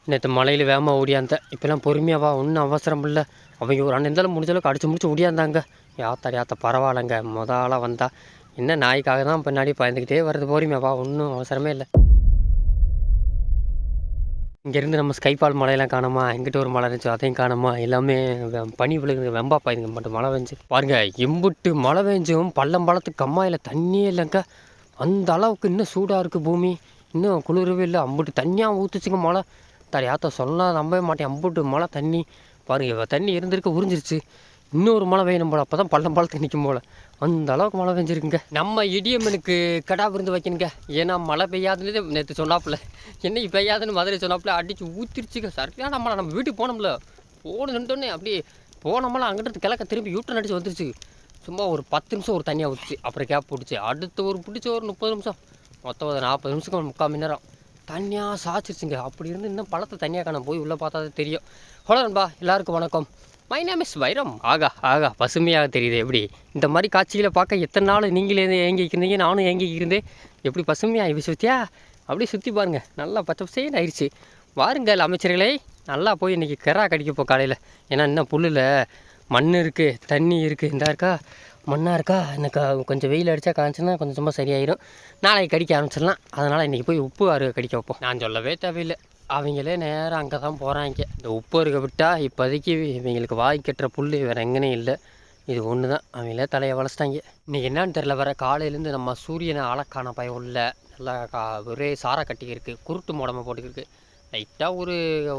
நேற்று மலையில் வேகமாக ஓடியாந்தேன். இப்போலாம் பொறுமையாக வா, ஒன்றும் அவசரம் இல்லை. அவங்க ஒரு இருந்தாலும் முடிஞ்சளவுக்கு அடிச்சு முடிச்சு ஓடியாந்தாங்க. யாத்த பரவாயில்லைங்க. ஆளாக வந்தா என்ன நாய்க்காக தான் பின்னாடி பயந்துக்கிட்டே வருது. பொறுமையாக வா, ஒன்றும் அவசரமே இல்லை. இங்கேருந்து நம்ம ஸ்கைபால் மலையெல்லாம் காணோமா, எங்கிட்ட ஒரு மலை இருந்துச்சு அதையும் காணோமா, எல்லாமே பனி விழுகுது. வெம்பா பாயுதுங்க மட்டும் மழை பெஞ்சு பாருங்க. எம்புட்டு மழை பெஞ்சும் பள்ளத்துக்கு கம்மாயில் தண்ணியே இல்லைங்க. அந்த அளவுக்கு இன்னும் சூடாக இருக்குது பூமி. இன்னும் குளிரவே இல்லை. அம்புட்டு தண்ணியாக ஊற்றுச்சுங்க மழை. யாத்த சொன்னால் நம்பவே மாட்டேன். அம்புட்டு மழை தண்ணி பாருங்க. தண்ணி இருந்திருக்கு உறிஞ்சிருச்சு. இன்னொரு மழை பெய்யணும் போல். அப்போ தான் பள்ளத்துக்கு நிற்கும் போல். அந்த அளவுக்கு மழை பெஞ்சிருக்குங்க. நம்ம இடியம்மனுக்கு கடா விருந்து வைக்கணுங்க. ஏன்னா மழை பெய்யாதுன்னு நேற்று சொன்னாப்புல, என்னைக்கு பெய்யாதுன்னு மதுரை சொன்னாப்புல அடித்து ஊற்றிருச்சுங்க. சரியாக நம்ம வீட்டுக்கு போனோம்ல, நின்றோன்னே அப்படியே போனோம்ல. அங்கிட்டு கிழக்க திரும்பி யூட்டன் அடித்து வந்துருச்சு. சும்மா ஒரு 10 நிமிஷம் ஒரு தண்ணியாக ஊற்றுச்சு. அப்புறம் கேப் போட்டுச்சு. அடுத்து ஒரு பிடிச்ச ஒரு 30 நிமிஷம், மொத்தம் 40 நிமிஷத்துக்கு 3/4 மணி நேரம் தண்ணியாக சாய்ச்சிருச்சுங்க. அப்படி இருந்து இன்னும் பழத்தை தண்ணியாக காண போய் உள்ளே பார்த்தா தான் தெரியும். ஹலோ நண்பா, எல்லாருக்கும் வணக்கம். மை நேம் இஸ் வைரம். ஆகா பசுமையாக தெரியுது. எப்படி இந்த மாதிரி காட்சிகளை பார்க்க எத்தனை நாள் நீங்களே ஏங்கிக்கிருந்தீங்க, நானும் ஏங்கிக்கிருந்தேன். எப்படி பசுமையாக விசுத்தியா அப்படியே சுற்றி பாருங்கள். நல்லா பச்சை பசேன்னு ஆயிடுச்சு. வாருங்கள் அமைச்சர்களே, நல்லா போய் இன்றைக்கி கெரா கடிக்கப்போ காலையில். ஏன்னா இன்னும் புல்லில் மண் இருக்குது, தண்ணி இருக்குது. இந்த இருக்கா மண்ணாக இருக்கா, எனக்கு கொஞ்சம் வெயில் அடித்தா காய்ச்சினா கொஞ்சம் ரொம்ப சரியாயிடும். நாளைக்கு கடிக்க ஆரம்பிச்சிடலாம். அதனால் இன்றைக்கி போய் உப்பு அருகே கடிக்க வைப்போம். நான் சொல்லவே தேவையில்லை, அவங்களே நேராக அங்கே தான் போகிறாங்க. இந்த உப்பு அருகே விட்டால் இப்போதைக்கு இவங்களுக்கு வாய் கட்டுற புல் வேறு எங்கேனே இல்லை. இது ஒன்று தான். அவங்களே தலையை வளச்சிட்டாங்க. இன்றைக்கி என்னான்னு தெரில. வர காலையிலேருந்து நம்ம சூரியனை அழக்கான பயம் இல்லை. நல்லா ஒரே சாரை கட்டிக்கிருக்கு. குருட்டு மோடமாக போட்டுக்கிருக்கு. லைட்டாக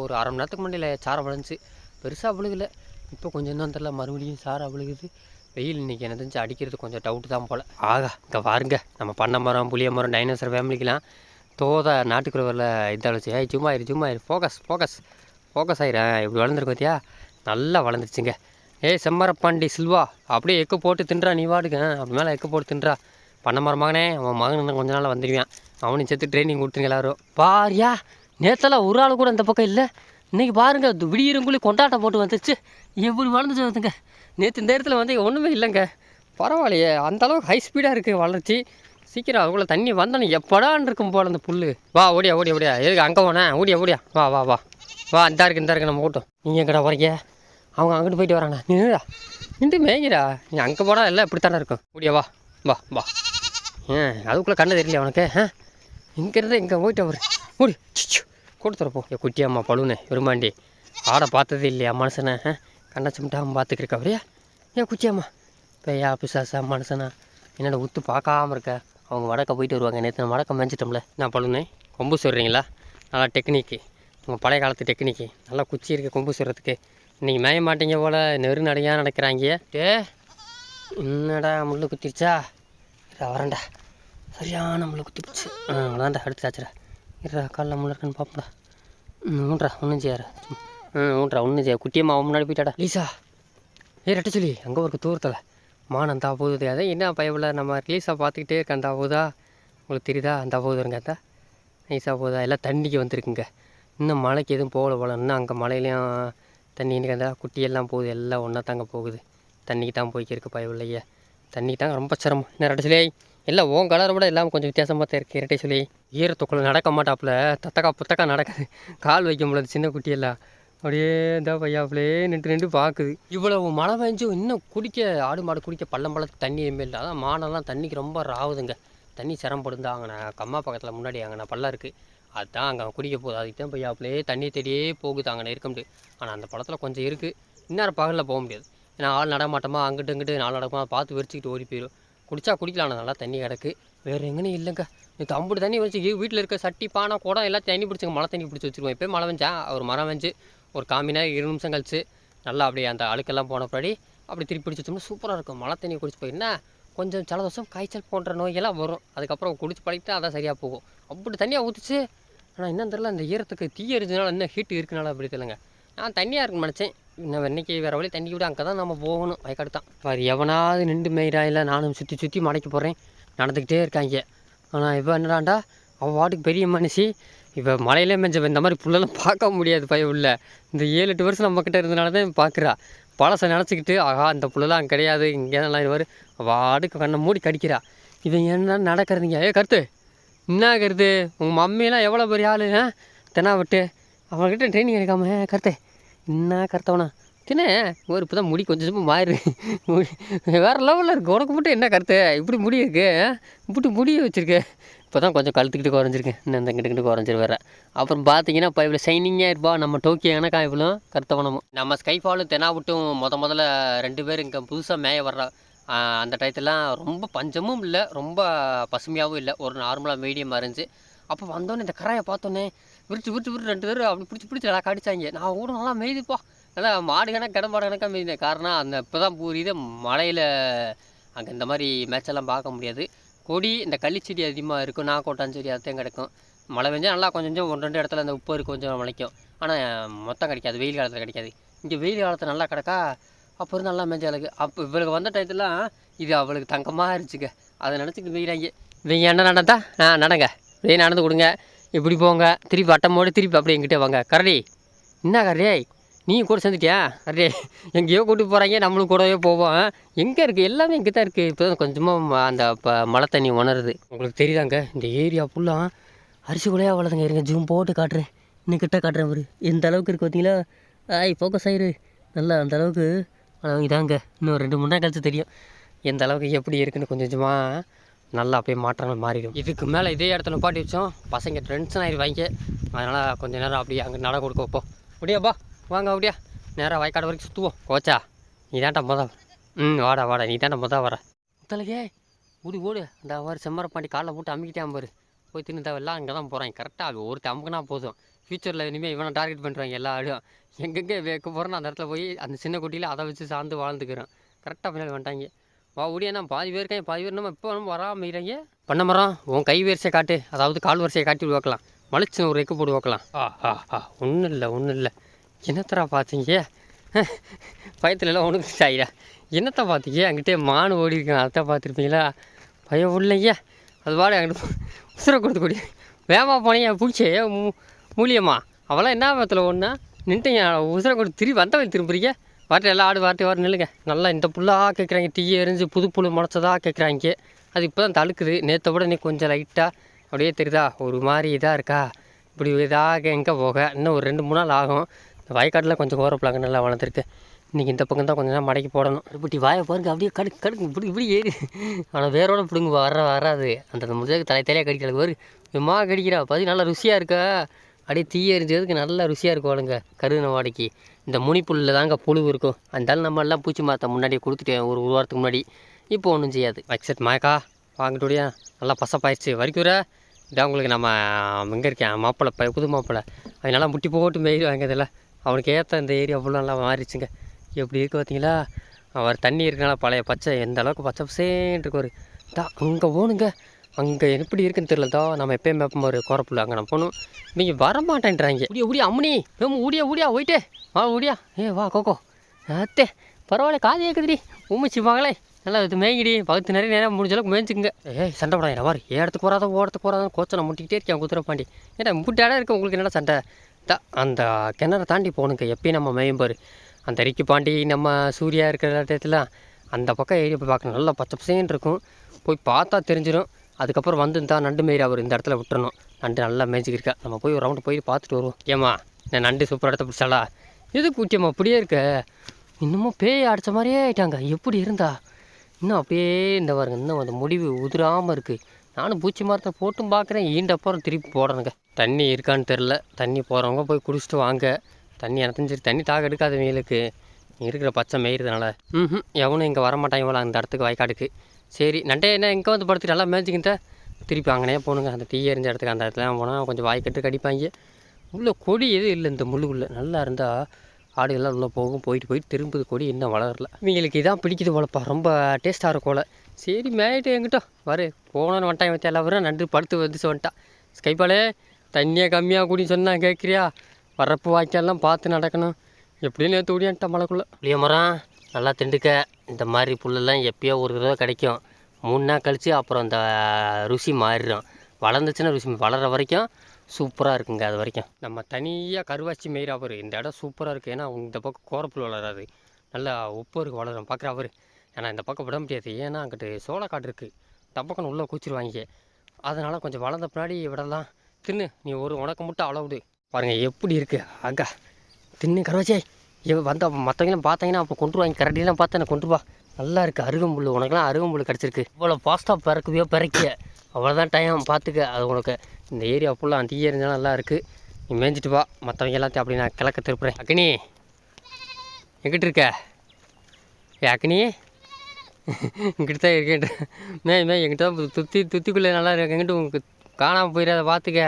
ஒரு அரை மணி நேரத்துக்கு முன்னாடி சாரை விழுந்துச்சு. பெருசாக விழுகலை. இப்போ கொஞ்சம் இன்னும் தெரில, மறுபடியும் சாரை விழுகுது. வெயில் இன்றைக்கி என்ன தெரிஞ்சு அடிக்கிறது கொஞ்சம் டவுட்டு தான் போல். இங்கே பாருங்க, நம்ம பண்ணை மரம், புளிய மரம், டைனோசர் ஃபேமிலிக்கெலாம் நாட்டுக்குறவரில் இதாச்சு. சும்மா இரு ஃபோக்கஸ் ஆயிரேன். இப்படி வளர்ந்துருக்கு பார்த்தியா, நல்லா வளர்ந்துருச்சுங்க. செம்மரப்பாண்டி சில்வா அப்படியே எக்கு போட்டு தின்றா. நீ வாடுங்க அப்படி மேலே எக்கு போட்டு தின்றா. பண்ணை மரம் மகனே, அவன் மகன் கொஞ்ச நாள் வந்துடுவான். அவனையும் சேர்த்து ட்ரைனிங் கொடுத்துருங்க எல்லோரும். பாரியா, நேற்றெல்லாம் ஒரு ஆள் கூட இந்த பக்கம் இல்லை. இன்றைக்கி பாருங்கள், விடியறங்குள்ளி கொண்டாட்டம் போட்டு வந்துச்சு. எப்படி வளர்ந்துச்சு வந்துங்க. நேற்று இந்த இடத்துல வந்து ஒன்றுமே இல்லைங்க. பரவாயில்லையே, அந்தளவுக்கு ஹை ஸ்பீடாக இருக்குது வளர்ச்சி. சீக்கிரம் அதுக்குள்ளே தண்ணி வந்தோன்னே எப்படான்னு இருக்கும் போல் அந்த புல். வா ஓடியா எதுக்கு அங்கே போனேன்? ஓடியா வா இந்த இருக்கு நம்ம கூட்டம். நீங்கள் எங்கடா வரீங்க? அவங்க அங்கிட்டு போயிட்டு வராங்கண்ணா. நின்று மேய்கிறா. நீ அங்கே போனால் எல்லாம் இப்படித்தானே இருக்கும். ஓடியா வா அதுக்குள்ளே கண்ணு தெரியல அவனுக்கு. இங்கேருந்து இங்கே போயிட்டு அவர் ஓடி கொடுத்துறப்போ. குட்டியம்மா பழுனே விரும்பாண்டி ஆடை பார்த்ததே இல்லையா மனுஷனை? கண்ணை சிமிட்டாமல் பார்த்துக்கிருக்கா அவரையா? குச்சியம்மா பேயா பிசாசா மனுஷனா என்னோட உத்து பார்க்காம இருக்க. அவங்க வடக்க போயிட்டு வருவாங்க. நேற்று வடக்க மேய்ச்சிட்டோம்ல. நான் பழுனே கொம்பு சொல்கிறீங்களா? நல்லா டெக்னிக்கு, உங்கள் பழைய காலத்து டெக்னிக்கு. நல்லா குச்சி இருக்குது கொம்பு சொல்கிறதுக்கு. இன்றைக்கி மேய மாட்டீங்க போல், நெருநடையாக நடக்கிறாங்க. என்னடா முள்ளு குத்திருச்சா? வரேன்டா, சரியான முள்ளு குத்திடுச்சு. அவ்வளோதான்டா, அடுத்து ஆச்சுடா. காலில் முள்ளு இருக்குன்னு பார்ப்படா. ஒன்றும் செய்யாரு. ஒன்றும் செய்ய. குட்டியம்மா முன்னாடி போயிட்டாடா. லீசா ரெட்ட சொல்லி அங்கே ஒரு தூரத்தில் மானம் தான் போகுது. அதை என்ன பயவில் நம்ம லீஸாக பார்த்துக்கிட்டே இருக்க. அந்த போகுதா உங்களுக்கு தெரியுதா? அந்த போகுதுங்க. அந்த நைஸாக போகுதா? எல்லாம் தண்ணிக்கு வந்துருக்குங்க. இன்னும் மழைக்கு எதுவும் போகல. இன்னும் அங்கே மழையிலையும் தண்ணி அந்த குட்டியெல்லாம் போகுது. எல்லாம் ஒன்றா தாங்க போகுது. தண்ணிக்கு தான் போய்க்கிருக்கு பயவில்லையே. தண்ணிக்கு தாங்க ரொம்ப சிரமம். என்ன ரெட்ட சொல்லி எல்லாம் ஓன் கலரை விட எல்லாம் கொஞ்சம் வித்தியாசமாக தான் இருக்குது. இரட்டை சொல்லி ஈரத்துக்குள்ளே நடக்க மாட்டாப்புல, புத்தக்கா நடக்குது. கால் வைக்க முடியாது சின்ன குட்டியெல்லாம். அப்படியே இந்த பையாப்புலே நின்று பார்க்குது. இவ்வளவு மழை பெஞ்சும் இன்னும் ஆடு மாடு குடிக்க பள்ளத்துக்கு தண்ணி எதுவுமே இல்லை. அதான் மானெல்லாம் தண்ணிக்கு ரொம்ப ராவுதுங்க. தண்ணி சிரமப்படுந்தா அங்கே கம்மா பக்கத்தில் முன்னாடி அங்கே பள்ளம் இருக்குது. அதுதான் அங்கே குடிக்க போகுது. அதுக்கு தான் பையாப்புலே தண்ணி தேடியே போகுது. அங்கே இருக்க முடியாது. ஆனால் அந்த பழத்தில் கொஞ்சம் இருக்குது. இன்னும் பகலில் போக முடியாது. ஏன்னா ஆள் நடமாட்டமா அங்கிட்டு நாள் நடக்குமா பார்த்து வெறிச்சிக்கிட்டு ஓடி போயிடும். குடிக்கலாம், நல்லா தண்ணி கிடக்கு. வேறு எங்கேனே இல்லைங்க. நேற்று அம்புட்டு தண்ணி வச்சு வீட்டில் இருக்க சட்டி பானை குடம் எல்லாம் தண்ணி பிடிச்சிங்க. மழை தண்ணி பிடிச்சி வச்சுருவோம். இப்போ மழை வெஞ்சா ஒரு மரம் வெஞ்சு ஒரு 1/4 மணி நேரம் 20 நிமிஷம் கழிச்சு நல்லா அப்படியே அந்த அழுக்கெல்லாம் போனப்படி அப்படி திருப்பி பிடிச்சி வச்சோம்னா சூப்பராக இருக்கும். மழை தண்ணி குடிச்சு போயின்னா கொஞ்சம் ஜலதோஷம் காய்ச்சல் போன்ற நோய்கள்லாம் வரும். அதுக்கப்புறம் குடிச்சு பழகிட்டு அதான் சரியாக போகும். அப்படி தண்ணியாக ஊற்றுச்சு. ஆனால் இன்னும் தெரியல, அந்த ஈரத்துக்கு தீ எரிஞ்சதுனால இன்னும் ஹீட்டு இருக்குனால அப்படி தெரியலங்க. நான் தண்ணியாக இருக்குன்னு நினச்சேன். இன்னும் இன்றைக்கி வேறு வழி தண்ணி விட அங்கே தான் நம்ம போகணும். வயக்காடு தான். வேறு எவனாவது நின்று மேயிறா இல்லை நானும் சுற்றி மடைக்கு போகிறேன். நடந்துக்கிட்டே இருக்காங்க. ஆனால் இப்போ என்னடாண்டா அவள் வாட்டுக்கு பெரிய மனுஷி. இப்போ மழையிலே மெஞ்ச இந்த மாதிரி புல்லெல்லாம் பார்க்க முடியாது பயம் இல்லை. இந்த 7-8 வருஷம் நம்மக்கிட்ட இருந்தனால தான் பார்க்குறா. பழசை நினச்சிக்கிட்டு இந்த புல்லெல்லாம் கிடையாது இங்கே நல்லா இதுவாரு வாடுக்கு கண்ணை மூடி கடிக்கிறா. இவன் என்ன நடக்கிறதுங்க? கருத்து என்ன கருத்து? உங்கள் மம்மியெல்லாம் எவ்வளோ பெரிய ஆள் தெனா விட்டு அவன்கிட்ட ட்ரைனிங் எடுக்காம கருத்தை என்ன கருத்தவனா தினே ஒரு இப்போ தான் முடி கொஞ்சம் கொஞ்சமாக மாறி வேறு லெவலில் இருக்குது. உனக்கு மட்டும் என்ன கருத்து இப்படி முடி இருக்கு இப்படி முடிய வச்சுருக்கு. இப்போ தான் கொஞ்சம் கழுத்துக்கிட்டு குறைஞ்சிருக்கேன். இன்னும் இந்த கிட்ட குறைஞ்சிரு வேறு. அப்புறம் பார்த்தீங்கன்னா இப்போ இவ்வளோ ஷைனிங்காக இருப்பா நம்ம டோக்கியோ எனக்கா இவ்வளோ கருத்தவனமும். நம்ம ஸ்கைஃபாலும் தெனாவிட்டும் முதல்ல 2 பேர் இங்கே புதுசாக மேய வர்றா. அந்த டயத்துலாம் ரொம்ப பஞ்சமும் இல்லை, ரொம்ப பசுமையாகவும் இல்லை, ஒரு நார்மலாக மீடியமாக இருந்துச்சு. அப்போ வந்தோடனே இந்த கரையை பார்த்தோன்னே விரிச்சு 2 பேர் அப்படி பிடிச்சி நல்லா கடிச்சாங்க. நான் கூட நல்லா மேய்துப்பா, நல்லா மாடு கணக்கு கடமாடு கணக்காக மேய்ந்தேன். காரணம் அந்த இப்போ தான் புரியுது மழையில் அங்கே இந்த மாதிரி மேட்செல்லாம் பார்க்க முடியாது. கொடி இந்த கள்ளிச்செடி அதிகமாக இருக்கும், நாக்கோட்டாஞ்செடி அதையும் கிடைக்கும். மழை பெஞ்சால் நல்லா கொஞ்சம் 1-2 இடத்துல அந்த உப்பு கொஞ்சம் முளைக்கும். ஆனால் மொத்தம் கிடைக்காது, வெயில் காலத்தில் கிடைக்காது. இங்கே வெயில் காலத்தில் நல்லா கிடக்கா. அப்போ இருந்து நல்லா மேய்ஞ்ச அழகு. அப்போ இவளுக்கு வந்த டயத்துலாம் இது அவளுக்கு தங்கமாக இருந்துச்சுங்க. அதை நினச்சிக்கிட்டு வெயிலாங்க. இவங்க என்ன நடந்தா நடங்க, வெயில் நடந்து கொடுங்க, இப்படி போங்க, திருப்பி வட்டமோடு திருப்பி அப்படி எங்கிட்டே வாங்க. கரடி என்ன கரடி நீ கூட சேர்ந்துட்டியா? கரடி எங்கேயோ கூட்டி போகிறாங்க, நம்மளும் கூடவே போவோம். எங்கே இருக்குது எல்லாமே இங்கே தான் இருக்குது. இப்போ தான் கொஞ்சமாக அந்த மழை தண்ணி உணருது. உங்களுக்கு தெரியுதாங்க இந்த ஏரியா ஃபுல்லாக அரிசி கூடயே வளருதுங்க. இருங்க ஜூம் போட்டு காட்டுறேன், இன்னும் கிட்ட காட்டுறேன். ஒரு எந்த அளவுக்கு இருக்குது பார்த்தீங்களா? ஃபோக்கஸ் ஆயிரு நல்லா அந்த அளவுக்கு. இதாங்க இன்னும் 2-3 நாள் கழிச்சு தெரியும் எந்த அளவுக்கு எப்படி இருக்குன்னு. கொஞ்சம் கொஞ்சமாக நல்லா அப்படியே மாற்றங்கள் மாறிடும். இதுக்கு மேலே இதே இடத்துல பாட்டி வச்சோம் பசங்க டென்ஷன் ஆகிடுவாங்க. அதனால் கொஞ்சம் நேரம் அப்படியே அங்கே நட கொடுக்க வைப்போம். அப்படியாப்பா வாங்க, அப்படியா நேராக வயக்காடு வரைக்கும் சுற்றுவோம். கோச்சா நீ தான்டா வாடா நீ தான்டா வர முத்தலகே ஓடு. அந்த மாதிரி செம்மரப்பாண்டி காலில் போட்டு அமுக்கிட்டே பாரு. போய் தின்னு தேவையில்லாம் அங்கே தான் போகிறாங்க. கரெக்டாக ஒருத்தர் அமுக்குனா போதும். ஃப்யூச்சரில் இனிமேல் இவனை டார்கெட் பண்ணுறாங்க எல்லா ஆடும். எங்கெங்கே வைக்க போகிறோன்னு அந்த இடத்துல போய் அந்த சின்ன குட்டியில் அதை வச்சு சார்ந்து வாழ்ந்துக்கிறோம். கரெக்டாக பின்னாடி வந்துட்டாங்க. ஓடியா பாதி பேர் இருக்காங்க, பாதி பேர் நம்ம இப்போ நம்ம வராமைறாங்க. பண்ண மரம் உன் கை வரிசையை காட்டு, அதாவது கால் வரிசையை காட்டி வைக்கலாம். மலிச்சு ஒரு ரெக்கு போட்டு வைக்கலாம். ஒன்றும் இல்லை என்னத்தரா பார்த்தீங்க பயத்துலலாம் உனக்கு சாயிடா. என்னத்தை பார்த்தீங்க அங்கிட்டே மானு ஓடி இருக்கேன், அதை பார்த்துருப்பீங்களா? பயம் இல்லைங்க. அது பாடு அங்கிட்ட உசுரை கொடுத்து கூடி வேமா போனீங்க பிடிச்சி மூலியம்மா அவெல்லாம் என்ன விதத்தில் ஒன்றா நின்ட்டீங்க. உசுரை கொடுத்து வந்தவங்க திரும்புறீங்க. வாட்டை எல்லாம் வாட்டு நில்லுங்க. நல்லா இந்த புல்லாக கேட்குறாங்க, தீ எரிஞ்சு புது புழு முளைச்சதாக கேட்குறாங்க. அது இப்போ தான் தழுக்குது. நேற்றை விட நீ கொஞ்சம் லைட்டாக அப்படியே தெரியுதா ஒரு மாதிரி இதாக இருக்கா. இப்படி இதாக எங்கே போக இன்னும் ஒரு 2-3 நாள் ஆகும். இந்த வயக்காட்டில் கொஞ்சம் கோரப்பிளாங்க நல்லா வளர்ந்துருக்கு. இன்றைக்கி இந்த பக்கம் தான் கொஞ்சம் நேரம் மடக்கி போடணும். இப்படி வாயை பாருங்க அப்படியே கடுக்கு இப்படி ஏறி. ஆனால் வேரோட பிடுங்க வராது. அந்த முடிஞ்சதுக்கு தலையாக கடிக்கிறது ஒரு விமாக கடிக்கிறா. பதி நல்லா ருசியாக இருக்கா. அப்படியே தீ எரிஞ்சதுக்கு நல்லா ருசியாக இருக்கும் அவளுங்க. கருதின வாடைக்கு இந்த முனிப்புல்லில் தாங்க புழு இருக்கும். அந்தாலும் நம்ம எல்லாம் பூச்சி மாற்ற முன்னாடியே கொடுத்துட்டேன் ஒரு வாரத்துக்கு முன்னாடி. இப்போ ஒன்றும் செய்யாது. வக்செட் மாயக்கா வாங்கிட்டோடியா நல்லா பசப்பாயிடுச்சு. வரைக்கூற இதான் உங்களுக்கு நம்ம எங்கே இருக்கேன் மாப்பிள்ளை புது மாப்பிள்ளை அதனால முட்டி போட்டு மேய்டு வாங்கியதில்ல. அவனுக்கு ஏற்ற இந்த ஏரியா ஃபுல்லாக நல்லா மாறிடுச்சுங்க. எப்படி இருக்குது பார்த்தீங்களா? அவர் தண்ணி இருக்கனால பழைய பச்சை எந்த அளவுக்கு பச்சை பசேன்னு இருக்கு. ஒரு அங்கே போகணுங்க. அங்கே எப்படி இருக்குன்னு தெரியலதா. நம்ம எப்போயும் மேப்போம் ஒரு கோரப்புள்ள அங்கே நான் போகணும். நீங்கள் வரமாட்டேன்றாங்க. ஊடியா அம்மனி ஊடியா போயிட்டே ஊடியா. வா கோகோ அத்தே பரவாயில்ல காது கேட்குதுடி உமிச்சு வாங்களே நல்லா இது மேய்கிடி பகுத்து நிறைய நேரம் முடிஞ்ச அளவுக்கு மேய்ச்சிக்குங்க. சண்டை போடாங்க வாரு இடத்துக்கு போகாதான் கோச்சனை முட்டிக்கிட்டே இருக்கேன் குதிரைப்பாண்டி. ஏன்னா முட்டி இடம் இருக்குது உங்களுக்கு என்னடா சண்டை. அந்த கிணறை தாண்டி போகணுங்க எப்பயும் நம்ம மேயும்பார். அந்த ரிக்கி பாண்டி நம்ம சூர்யா இருக்கிற இடத்துல அந்த பக்கம் ஏரியா போய் பார்க்கணும். நல்லா பச்சை பசேன்னு இருக்கும். போய் பார்த்தா தெரிஞ்சிடும். அதுக்கப்புறம் தான் நண்டு மேய்றி அவர் இந்த இடத்துல விட்டுறணும். நண்டு நல்லா மேய்ச்சிக்கிருக்கா. நம்ம போய் ஒரு ரவுண்டு போய் பார்த்துட்டு வருவோம். ஏம்மா நான் நண்டு சூப்பர் இடத்த பிடிச்சாலா எது கூட்டியம்மா அப்படியே இருக்க. இன்னமும் பேய் அடித்த மாதிரியே ஆகிட்டாங்க. எப்படி இருந்தா இன்னும் அப்படியே இந்த பாருங்க இன்னும் அந்த முடிவு உதிராமல் இருக்குது. நானும் பூச்சி மரத்தை போட்டும் பார்க்குறேன். ஈண்டப்புறம் திருப்பி போடணுங்க. தண்ணி இருக்கான்னு தெரில. தண்ணி போகிறவங்க போய் குடிச்சிட்டு வாங்க. தண்ணி எனக்கு சரி தண்ணி தாக எடுக்காத வெயிலுக்கு இருக்கிற பச்சை மேய்றதுனால எவனும் இங்கே வரமாட்டாங்க இவ்வளோ அந்த இடத்துக்கு வயக்காடுக்கு. சரி நண்டே என்ன இங்கே வந்து படுத்துட்டு நல்லா மேய்ச்சிக்கிட்ட திருப்பி அங்கனே போகணுங்க. அந்த தீ எறிஞ்ச இடத்துக்கு அந்த இடத்துல போனால் கொஞ்சம் வாய் கட்டு கடிப்பாங்க. உள்ளே கொடி எதுவும் இல்லை இந்த முள்ளுக்குள்ளே. நல்லா இருந்தால் ஆடுகள்லாம் உள்ளே போயிட்டு திரும்புது. கொடி இன்னும் வளரல. இவங்களுக்கு இதான் பிடிக்குது போலப்பா. ரொம்ப டேஸ்ட்டாக இருக்கும் போல. சரி மேயிட்டு எங்கிட்ட வரு போனோன்னு வந்துட்டான் வச்சு எல்லாம் வரும். நண்டு படுத்து வந்துச்சு வந்துட்டான். ஸ்கைப்பாலே தண்ணியை கம்மியாக கூடின்னு சொன்னால் கேட்குறியா? வரப்பு வாய்க்காலெல்லாம் பார்த்து நடக்கணும். எப்படியும் நேற்று ஓடியான்ட்டான் மலைக்குள்ளே. புளிய மரம் நல்லா திண்டுக்க. இந்த மாதிரி புல்லெல்லாம் எப்பயோ ஒரு தடவை கிடைக்கும். 3 நாள் கழித்து அப்புறம் இந்த ருசி மாறிடும். வளர்ந்துச்சுன்னா ருசி வளர்கிற வரைக்கும் சூப்பராக இருக்குங்க. அது வரைக்கும் நம்ம தனியாக கருவாச்சி மேய்றா அவர். இந்த இடம் சூப்பராக இருக்குது. ஏன்னா இந்த பக்கம் கோரப்புல் வளராது. நல்லா உப்பு இருக்குது வளரும் பார்க்குற அவர். ஏன்னா இந்த பக்கம் விட முடியாது. ஏன்னா அங்கிட்டு சோளக்காடு இருக்குது. தப்பக்கம் உள்ளே கூச்சிருவாங்க. அதனால் கொஞ்சம் வளர்ந்த பின்னாடி விடலாம். தின்னு நீ ஒரு உனக்கு மட்டும் அளவுடு. பாருங்கள் எப்படி இருக்குது அக்கா தின்னு கரவச்சே வந்தால் மற்றவங்களாம் பார்த்தாங்கன்னா அப்போ கொண்டு வாங்க கரடியெல்லாம் பார்த்தா நான் கொண்டு வா நல்லா இருக்குது அருகம்புல் உனக்குலாம் அருகம்புல் கிடச்சிருக்கு இவ்வளோ ஃபாஸ்ட்டாக பிறக்குவியோ பிறக்க அவ்வளோதான் டைம் பார்த்துக்க அது உனக்கு இந்த ஏரியா ஃபுல்லாக அந்த இருந்தாலும் நல்லா இருக்குது நீ மேய்ஞ்சிட்டு வா மற்றவங்க எல்லாத்தையும் அப்படி நான் கிழக்க திருப்புறேன் அக்னி எங்கிட்ட இருக்க அக்னி இங்கிட்ட தான் இருக்கேன் எங்கிட்ட தான் துத்திக்குள்ளே நல்லா இருக்கு எங்கிட்ட உங்களுக்கு காணாமல் போயிடாத பார்த்துக்க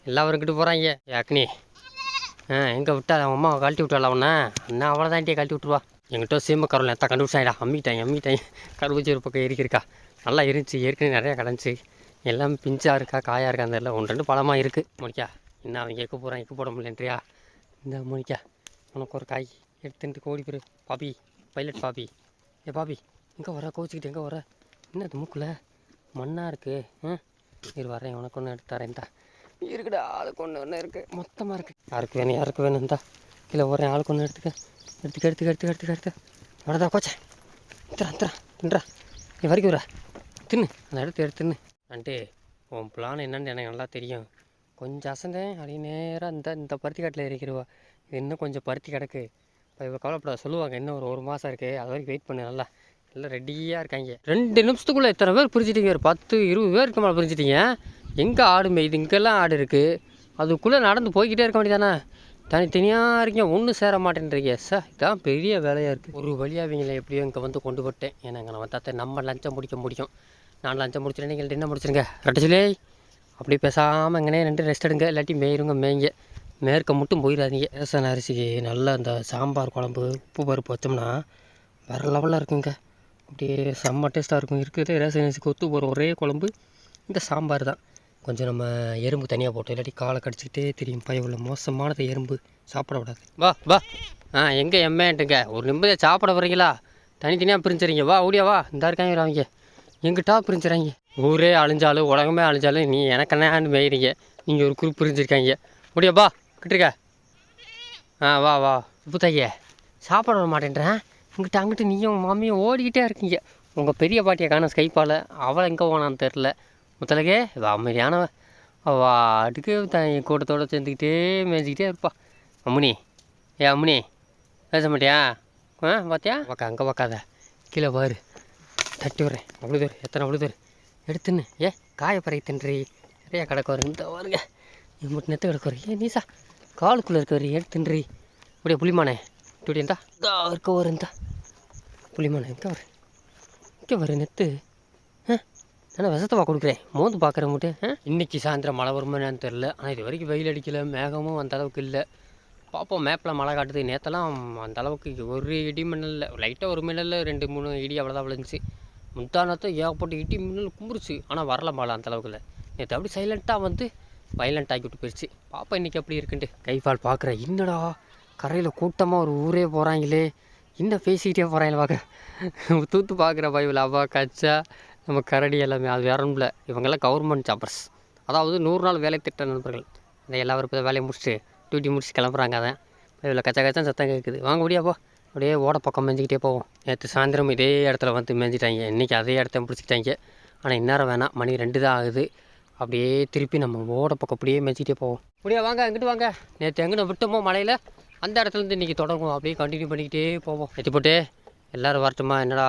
எல்லோரும் கிட்ட போகிறாங்க அக்னி எங்கே விட்டா அவன் அம்மா கழட்டி விட்டாள் அவனை அண்ணா அவ்வளோதான்ட்டே கழட்டி விட்டுருவா எங்கிட்ட சீம கருவில் எத்தா கண்டுபிடிச்சாங்கடா அம்மிட்டாங்க கருவச்சி ஒரு பக்கம் இருக்கா நல்லா இருந்துச்சு ஏற்கனவே நிறையா கிடந்துச்சு எல்லாமே பிஞ்சாக இருக்கா காயாக இருக்கா அந்த எல்லாம் 1-2 பழமாக இருக்குது மோனிக்கா என்ன அவங்க எக்க போகிறான் எக்க போட முடியலன்றியா இந்த மோனிக்கா உனக்கு ஒரு காய் எடுத்துட்டு கோடி பேர் பாப்பி பைலட் பாப்பி பாப்பி எங்கே வர கோச்சிக்கிட்டு எங்கே வர என்ன அது மூக்கில் மண்ணாக இருக்குது இரு வரேன் உனக்கு ஒன்று எடுத்து தரேன்டா இருக்குடா ஆளுக்கு ஒன்று இருக்குது மொத்தமாக இருக்குது யாருக்கு வேணும்டா இல்லை வரேன் ஆளுக்கு ஒன்று எடுத்துக்க வரதா கோச்சேன் தின்றா நீ வரைக்கும் வரா தின்னு அந்த எடுத்துன்னு வந்துட்டு உன் பிளான் என்னன்னு எனக்கு நல்லா தெரியும் கொஞ்சம் அசந்தேன் அப்படி நேராக இந்த பருத்தி காட்டில் இருக்கிறவா இது இன்னும் கொஞ்சம் பருத்தி கிடக்கு இப்போ இவ்வளோ கவலைப்படாத சொல்லுவாங்க இன்னும் ஒரு மாதம் இருக்குது அது வரைக்கும் வெயிட் பண்ணு நல்லா எல்லாம் ரெடியாக இருக்காங்க 2 நிமிஷத்துக்குள்ளே எத்தனை பேர் பிரிச்சிட்டிங்க ஒரு 10-20 பேருக்கு மேலே பிரிச்சிட்டிங்க எங்கே ஆடு மேய்து இங்கெல்லாம் ஆடு இருக்குது அதுக்குள்ளே நடந்து போய்கிட்டே இருக்க வேண்டியதானே தனித்தனியாக இருக்கீங்க ஒன்றும் சேர மாட்டேன்றீங்க சார் இதான் பெரிய வேலையாக இருக்குது ஒரு வழியாக அவங்கள எப்படியோ இங்கே வந்து கொண்டு போட்டேன் ஏன்னா இங்கே நான் வந்தாத்த நம்ம லஞ்சம் முடிக்க முடியும் நான் லஞ்சம் முடிச்சிட்டேன் நீங்கள் என்ன முடிச்சிருங்க ரெட்டச்சிலே அப்படி பேசாமல் எங்கனே 2 ரெஸ்ட் எடுங்க இல்லாட்டி மேய்ங்க மேற்க மட்டும் போயிடாதீங்க ரேஷன் அரிசிக்கு நல்லா இந்த சாம்பார் குழம்பு உப்பு பருப்பு வச்சோம்னா வேறு லெவலில் இருக்குங்க அப்படியே செம்ம டேஸ்ட்டாக இருக்கும் இருக்குது ரேஷன் அரிசிக்கு ஒத்து போகிற ஒரே குழம்பு இந்த சாம்பார் தான் கொஞ்சம் நம்ம எறும்பு தனியாக போட்டோம் இல்லாட்டி காலை கடிச்சிக்கிட்டே தெரியும் இவ்வளோ மோசமானது எறும்பு சாப்பிட விடாது வா எங்கே எம்மேன்ட்டுங்க ஒரு நிம்மதியாக சாப்பிட வரீங்களா தனித்தனியாக பிரிஞ்சுறீங்க வா ஓடியா வா இந்த இருக்காங்க அவங்க எங்கிட்டா பிரிஞ்சுறாங்க ஊரே அழிஞ்சாலும் உலகமே அழிஞ்சாலும் நீ எனக்கென்னான்னு மேயிறீங்க நீங்கள் ஒரு குரூப் பிரிஞ்சிருக்காங்க ஓடியா வா கிட்டிருக்க வா புத்தைய சாப்பிட வர மாட்டேன்றேன் அங்கிட்ட நீயும் மாமியும் ஓடிக்கிட்டே இருக்கீங்க உங்கள் பெரிய பாட்டியை காண ஸ்கைப்பால் அவளை எங்கே போனான்னு தெரில முத்தலகே அமைதியானவ அடுக்கு கூட்டத்தோடு சேர்ந்துக்கிட்டே மேய்ச்சிக்கிட்டே இருப்பா அம்முனி அம்முனி பேச மாட்டியா பார்த்தியா அங்கே பார்க்காத கீழே பாரு தட்டி விட்றேன் அவ்வளோ தூரம் எத்தனை அவ்வளோ தூரம் எடுத்துன்னு காய பறை தின்றி நிறையா கிடக்கு வரும் இந்த வருங்க மட்டும் நெத்து கிடக்கு வரும் நீசா காலுக்குள்ளே இருக்க வரி எடுத்துன்றி அப்படியே புளிமானே இப்படி இருந்தா இருக்க வரும் இந்தா புளிமானே இங்கே வரும் நெத்து நான் விஷத்தவா கொடுக்குறேன் மோந்து பார்க்குற மட்டும் இன்றைக்கி சாயந்தரம் மழை வருமானு தெரில ஆனால் இது வரைக்கும் வெயில் அடிக்கலை மேகமும் அந்த அளவுக்கு இல்லை பார்ப்போம் மேப்பில் மழை காட்டுது நேற்றெல்லாம் அந்த அளவுக்கு ஒரு இடி மின்னல் இல்லை லைட்டாக ஒரு மின்னல் 2-3 இடி அவ்வளோதான் விழுந்துச்சு முந்தானத்தை ஏகப்பட்ட இடி மின்னல் கும்பிடுச்சு ஆனால் வரல மழை அந்த அளவுக்கு இல்லை நேற்று அப்படி சைலண்ட்டாக வந்து வைலண்ட் ஆக்கி விட்டு போயிடுச்சு பாப்பா இன்றைக்கி எப்படி இருக்குன்ட்டு கைஃபால் பார்க்குறேன் என்னடா கரையில் கூட்டமாக ஒரு ஊரே போகிறாங்களே இன்னும் பேசிக்கிட்டே போகிறாங்களே பார்க்க தூத்து பார்க்குற பைபிள் அவா கச்சா நம்ம கரடி எல்லாமே அது வேற ஒன்றும் இல்லை இவங்கெல்லாம் கவர்மெண்ட் ஜாப்பர்ஸ் அதாவது 100 நாள் வேலை திட்ட நண்பர்கள் இந்த எல்லாரும் இப்போ வேலையை முடிச்சுட்டு டியூட்டி முடிச்சு கிளம்புறாங்க அதான் இதில் கச்சா சத்தம் கேட்குது வாங்க முடியாப்போ அப்படியே ஓட பக்கம் மேய்ஞ்சிக்கிட்டே போவோம் நேற்று சாயந்தரம் இதே இடத்துல வந்து மேய்ஞ்சிட்டாங்க இன்றைக்கி அதே இடத்த பிடிச்சிக்கிட்டாங்க ஆனால் இந்நேரம் வேணாம் மணி 2 தான் ஆகுது அப்படியே திருப்பி நம்ம ஓட பக்கம் அப்படியே மேய்ச்சிக்கிட்டே போவோம் முடியா வாங்க எங்கிட்டு வாங்க நேற்று எங்கே விட்டோமோ மலையில் அந்த இடத்துலேருந்து இன்றைக்கி தொடங்கும் அப்படியே கண்டினியூ பண்ணிக்கிட்டே போவோம் ஏற்றி போட்டு எல்லோரும் வரட்டுமா என்னடா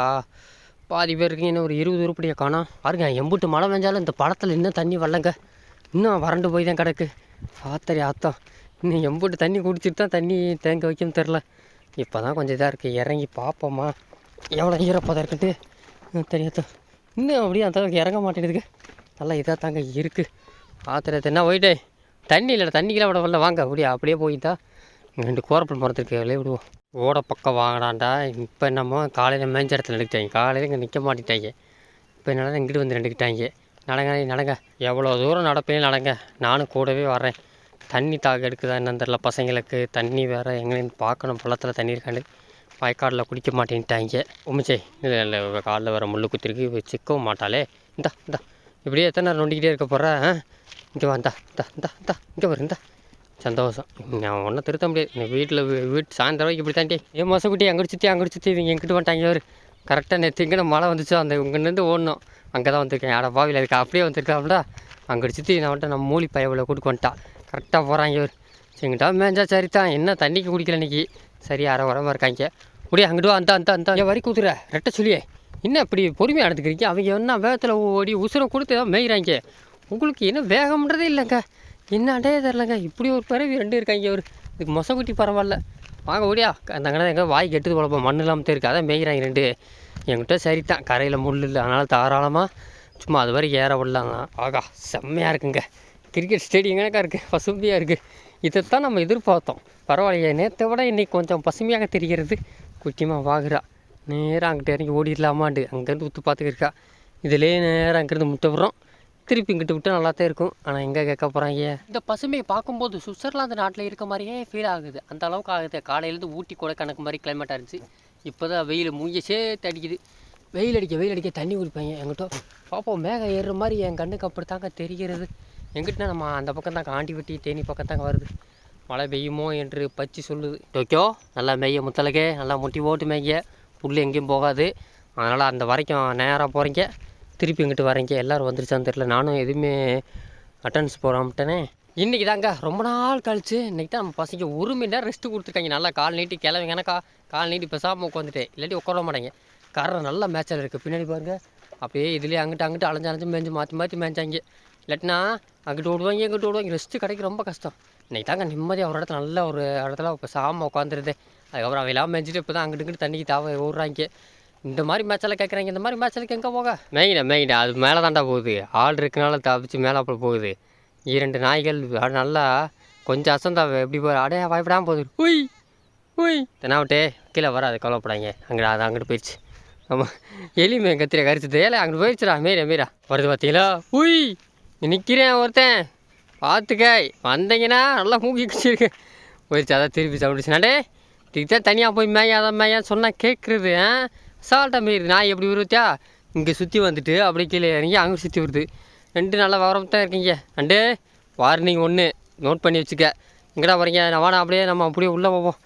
பாதி பேருக்கு இன்னும் ஒரு 20 உருப்படியை காணோம் பாருங்க எம்புட்டு மழை பெஞ்சாலும் இந்த பழத்தில் இன்னும் தண்ணி வரலங்க இன்னும் வறண்டு போய் தான் கிடக்கு ஆத்தரி ஆத்தம் இன்னும் எம்புட்டு தண்ணி குடிச்சிட்டு தான் தண்ணி தேங்க வைக்கணும் தெரில இப்போ தான் கொஞ்சம் இதாக இருக்குது இறங்கி பார்ப்போம்மா எவ்வளோ ஈரப்பதம் இருக்குன்ட்டு தெரியாத இன்னும் அப்படியே அந்த அளவுக்கு இறங்க மாட்டேங்குதுங்க நல்லா இதாக தாங்க இருக்குது ஆத்திரத்தை என்ன போயிட்டே தண்ணி இல்லை தண்ணிக்கெல்லாம் விட வரல வாங்க அப்படியே போயிட்டா 2 கோரப்பல் மரத்துக்கு வெளியே விடுவோம் ஓட பக்கம் வாங்கினான்டா இப்போ என்னமோ காலையில் மேய்ஞ்ச இடத்துல எடுக்கிட்டாங்க காலையில் இங்கே நிற்க மாட்டேட்டாங்க இப்போ என்னால் இங்கிட்டு வந்து எடுக்கிட்டாங்க நடங்க எவ்வளோ தூரம் நடப்பேன் நடங்க நானும் கூடவே வரேன் தண்ணி தாக எடுக்குதா என்னன்னு தெரில பசங்களுக்கு தண்ணி வேறு எங்கேன்னு பார்க்கணும் பள்ளத்தில் தண்ணி இருக்காண்டு வயக்காடில் குடிக்க மாட்டேன்ட்டாங்க உமிச்சே இல்லை காலில் வர முள்ளு குத்திருக்கு சிக்கவும் மாட்டாளே இந்தா இப்படியே எத்தனை நேரம் நொண்டிக்கிட்டே இருக்க போகிறேன் இங்கே வா இந்தா இங்கே வரும் இந்தா சந்தோஷம் நான் ஒன்றும் திருத்த முடியாது இந்த வீட்டு சாயந்தரம் வரைக்கும் இப்படி தாண்டி ஏன் மொசக்குட்டி அங்கே சுற்றி இவங்க எங்கிட்ட வந்துட்டாங்க அவர் கரெக்டாக நேற்று இங்கே மழை வந்துச்சோ அந்த இங்கேருந்து ஓடணும் அங்கே தான் வந்திருக்கேன் ஆட பாவியில் அதுக்கு அப்படியே வந்திருக்காப்டா அங்கே சுற்றி நான் வந்துட்டு நம்ம மூலி பயவில் கூட்டு வந்துட்டான் கரெக்டாக போகிறாங்க இவர் சரிங்கிட்டா மேஞ்சா சரி தான். என்ன தண்ணிக்கு குடிக்கல இன்னைக்கு. சரி அரை உரமாக இருக்காங்க. முடியா அங்கிட்டு அந்த அந்த அந்த ஏன் வரி கூத்துற ரெட்டை சொல்லியே என்ன இப்படி பொறுமையாக எடுத்துக்கிறீங்க? அவங்க என்ன வேகத்தில் ஓடி உசுரை கொடுத்து ஏதாவது மேய்கிறாங்க. உங்களுக்கு என்ன வேகம்ன்றதே இல்லைங்க. என்னடே தெரிலங்க. இப்படி ஒரு பிறவி 2 இருக்காங்க. இதுக்கு மொசக்குட்டி பரவாயில்ல. வாங்க ஓடியா அந்த அங்கே எங்கே வாய் கெட்டுது குழப்ப மண் இல்லாமல் இருக்கு. அதான் மேய்கிறாங்க 2. என்கிட்ட சரித்தான் கரையில் முள் இல்லை. அதனால் தாராளமாக சும்மா அது வரைக்கும் ஏற விடலாங்க. ஆகா செம்மையாக இருக்குங்க. கிரிக்கெட் ஸ்டேடியம் கணக்காக இருக்குது. பசுமையாக இருக்குது. இதைத்தான் நம்ம எதிர்பார்த்தோம். பரவாயில்லையே நேற்றை விட இன்றைக்கி கொஞ்சம் பசுமையாக தெரிகிறது. குட்டிமா வாகுறா நேராக அங்கிட்ட இறங்கி ஓடிடலாமாண்டு அங்கேருந்து உத்து பார்த்துக்கிருக்கா. இதிலே நேராக அங்கேருந்து முட்டை விட்றோம். திருப்பி இங்கிட்டு விட்டால் நல்லா தான் இருக்கும். ஆனால் எங்கே கேட்க போகிறாங்க. இந்த பசுமையை பார்க்கும்போது சுவிட்சர்லாந்து நாட்டில் இருக்க மாதிரியே ஃபீல் ஆகுது. அந்த அளவுக்கு ஆகுது. காலையிலேருந்து ஊட்டி கொடைக்கானல் மாதிரி கிளைமேட்டாக இருந்துச்சு. இப்போ தான் வெயில் மூஞ்சி சேர்த்து அடிக்குது. வெயில் அடிக்க தண்ணி குடிப்பாங்க. எங்கிட்ட பார்ப்போம் மேகம் ஏறுற மாதிரி என் கண்ணுக்கு அப்படி தாங்க தெரிகிறது. எங்கிட்ட நம்ம அந்த பக்கம் தாங்க ஆண்டி வெட்டி தேனி பக்கம் தாங்க வருது. மழை பெய்யுமோ என்று பச்சி சொல்லுது. டோக்கியோ நல்லா மேய்ய முத்தலகே நல்லா முட்டி ஓட்டு மேய்ய. புல் எங்கேயும் போகாது. அதனால் அந்த வரைக்கும் நேராக போகிறீங்க. திருப்பி இங்கிட்டு வரீங்க. எல்லோரும் வந்துருச்சான்னு தெரில. நானும் எதுவுமே அட்டன்ஸ் போகிறான்ட்டேனே. இன்றைக்கி தாங்க ரொம்ப நாள் கழிச்சு இன்றைக்கி தான் நம்ம பசங்க 1 மணி நேரம் ரெஸ்ட்டு கொடுத்துருக்காங்க. நல்லா கால் நீட்டி கிளவிங்க. எனக்கா கால் நீட்டி பேசாமல் உட்காந்துட்டேன். இல்லாட்டி உட்கார மாட்டேங்க. காரணம் நல்லா மேட்சில் இருக்குது. பின்னாடி பாருங்கள் அப்படியே இதுலேயே அங்கிட்டு அலைஞ்சு மேய்ஞ்சு மாற்றி மேய்ஞ்சாங்க. இல்லாட்டினா அங்கிட்டு ஓடுவாங்க இங்கிட்டு ஓடுவாங்க. ரெஸ்ட்டு கிடைக்க ரொம்ப கஷ்டம். இன்றைக்கி தாங்க நிம்மதியாக ஒரு இடத்துல நல்ல ஒரு இடத்துல பேசாமல் உட்காந்துருது. அதுக்கப்புறம் அவையெல்லாம் மேய்ஞ்சிட்டு இப்போ தான் அங்கிட்டு தண்ணிக்கு ஓடுறாங்க. இந்த மாதிரி மேட்செல்லாம் கேட்குறாங்க. இந்த மாதிரி மேட்சலுக்கு எங்கே போக மேய்கிட்ட அது மேலே தாண்டா போகுது. ஆள் இருக்கனால தப்பிச்சு மேலே அப்போ போகுது. 2 நாய்கள் நல்லா கொஞ்சம் அசந்தா எப்படி போகிற அடையா வாய்ப்பிடாமல் போகுது. உய் உய் தெனாவட்டே கீழே வராது கவலைப்படாங்க. அது அங்கிட்டு போயிடுச்சு. ஆமாம் எலிமே கத்திர கரிச்சது ஏழை அங்கிட்டு போயிடுச்சுடா. மீரா வருது பார்த்தீங்களா. உய் நிற்கிறேன் ஒருத்தன் பார்த்துக்க வந்தீங்கன்னா நல்லா மூக்கி குச்சிருக்கு போயிடுச்சு. அதான் திருப்பி சாப்பிடுச்சுனாடே இதுக்கு தான் தனியாக போய் மேயான்னு சொன்னால் கேட்குறது. சால்ட்டாக மீறுது. நான் எப்படி வருவத்தியா இங்கே சுற்றி வந்துட்டு அப்படியே கீழே இறங்கி அங்கே சுற்றி வருது. 2 நல்லா விவரம் தான் இருக்கீங்க. வார்னிங் 1 நோட் பண்ணி வச்சுக்க. இங்கடா வரீங்க நான் வாடா அப்படியே நம்ம அப்படியே உள்ளே போவோம்.